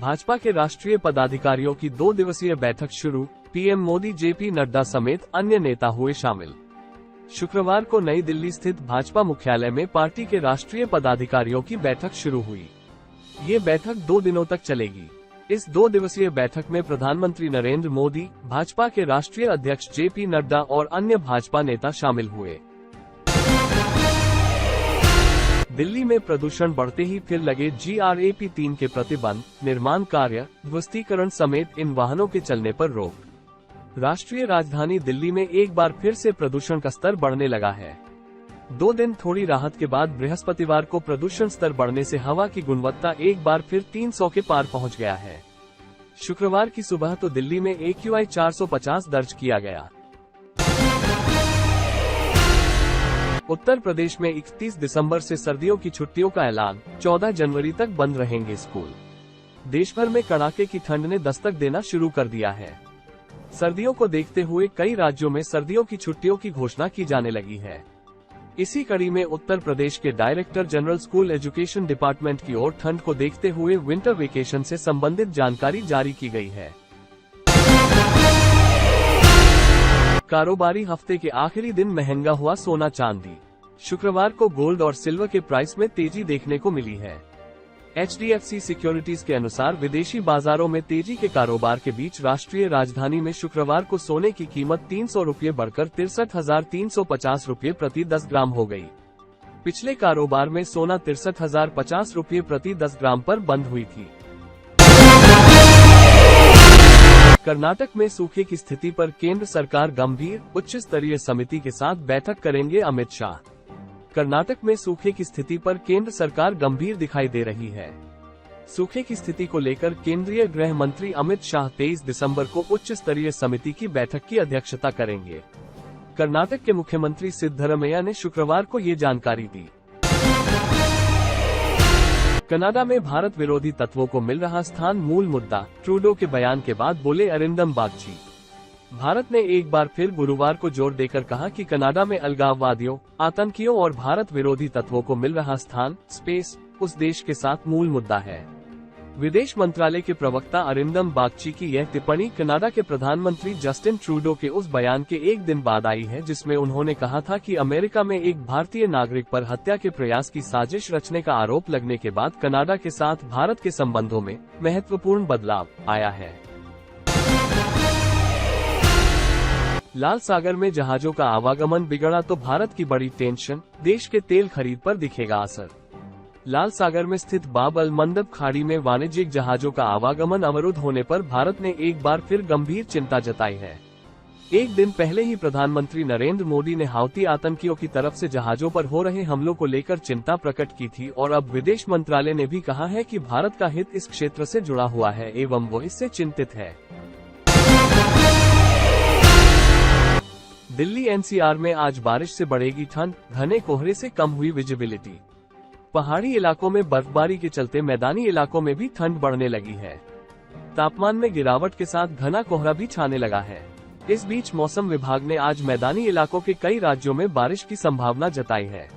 भाजपा के राष्ट्रीय पदाधिकारियों की 2 दिवसीय बैठक शुरू, पीएम मोदी जेपी नड्डा समेत अन्य नेता हुए शामिल। शुक्रवार को नई दिल्ली स्थित भाजपा मुख्यालय में पार्टी के राष्ट्रीय पदाधिकारियों की बैठक शुरू हुई। ये बैठक 2 दिनों तक चलेगी। इस 2 दिवसीय बैठक में प्रधानमंत्री नरेंद्र मोदी, भाजपा के राष्ट्रीय अध्यक्ष जेपी नड्डा और अन्य भाजपा नेता शामिल हुए। दिल्ली में प्रदूषण बढ़ते ही फिर लगे GRAP 3 के प्रतिबंध, निर्माण कार्य, ध्वस्तीकरण समेत इन वाहनों के चलने पर रोक। राष्ट्रीय राजधानी दिल्ली में एक बार फिर से प्रदूषण का स्तर बढ़ने लगा है। 2 दिन थोड़ी राहत के बाद बृहस्पतिवार को प्रदूषण स्तर बढ़ने से हवा की गुणवत्ता एक बार फिर 300 के पार पहुंच गया है। शुक्रवार की सुबह तो दिल्ली में AQI 450 दर्ज किया गया। उत्तर प्रदेश में 31 दिसंबर से सर्दियों की छुट्टियों का ऐलान, 14 जनवरी तक बंद रहेंगे स्कूल। देश भर में कड़ाके की ठंड ने दस्तक देना शुरू कर दिया है। सर्दियों को देखते हुए कई राज्यों में सर्दियों की छुट्टियों की घोषणा की जाने लगी है। इसी कड़ी में उत्तर प्रदेश के director general school education department की ओर ठंड को देखते हुए विंटर वेकेशन से संबंधित जानकारी जारी की गई है। कारोबारी हफ्ते के आखिरी दिन महंगा हुआ सोना चांदी। शुक्रवार को गोल्ड और सिल्वर के प्राइस में तेजी देखने को मिली है। HDFC सिक्योरिटीज के अनुसार विदेशी बाजारों में तेजी के कारोबार के बीच राष्ट्रीय राजधानी में शुक्रवार को सोने की कीमत 300 रुपये बढ़कर 63,350 रुपये प्रति 10 ग्राम हो गई। पिछले कारोबार में सोना 63,050 रुपये प्रति 10 ग्राम पर बंद हुई थी। कर्नाटक में सूखे की स्थिति पर केंद्र सरकार गंभीर, उच्च स्तरीय समिति के साथ बैठक करेंगे अमित शाह। कर्नाटक में सूखे की स्थिति पर केंद्र सरकार गंभीर दिखाई दे रही है। सूखे की स्थिति को लेकर केंद्रीय गृह मंत्री अमित शाह 23 दिसंबर को उच्च स्तरीय समिति की बैठक की अध्यक्षता करेंगे। कर्नाटक के मुख्यमंत्री सिद्धरमैया ने शुक्रवार को ये जानकारी दी। कनाडा में भारत विरोधी तत्वों को मिल रहा स्थान मूल मुद्दा, ट्रूडो के बयान के बाद बोले अरिंदम बागची। भारत ने एक बार फिर गुरुवार को जोर देकर कहा कि कनाडा में अलगाववादियों, आतंकियों और भारत विरोधी तत्वों को मिल रहा स्थान, स्पेस, उस देश के साथ मूल मुद्दा है। विदेश मंत्रालय के प्रवक्ता अरिंदम बागची की यह टिप्पणी कनाडा के प्रधानमंत्री जस्टिन ट्रूडो के उस बयान के एक दिन बाद आई है जिसमें उन्होंने कहा था कि अमेरिका में एक भारतीय नागरिक पर हत्या के प्रयास की साजिश रचने का आरोप लगने के बाद कनाडा के साथ भारत के संबंधों में महत्वपूर्ण बदलाव आया है। लाल सागर में जहाजों का आवागमन बिगड़ा तो भारत की बड़ी टेंशन, देश के तेल खरीद पर दिखेगा असर। लाल सागर में स्थित बाब अल मंदब खाड़ी में वाणिज्यिक जहाजों का आवागमन अवरुद्ध होने पर भारत ने एक बार फिर गंभीर चिंता जताई है। एक दिन पहले ही प्रधानमंत्री नरेंद्र मोदी ने हाउती आतंकियों की तरफ से जहाजों पर हो रहे हमलों को लेकर चिंता प्रकट की थी और अब विदेश मंत्रालय ने भी कहा है कि भारत का हित इस क्षेत्र से जुड़ा हुआ है एवं वो इससे चिंतित है। दिल्ली NCR में आज बारिश से बढ़ेगी ठंड, घने कोहरे से कम हुई विजिबिलिटी। पहाड़ी इलाकों में बर्फबारी के चलते मैदानी इलाकों में भी ठंड बढ़ने लगी है। तापमान में गिरावट के साथ घना कोहरा भी छाने लगा है। इस बीच मौसम विभाग ने आज मैदानी इलाकों के कई राज्यों में बारिश की संभावना जताई है।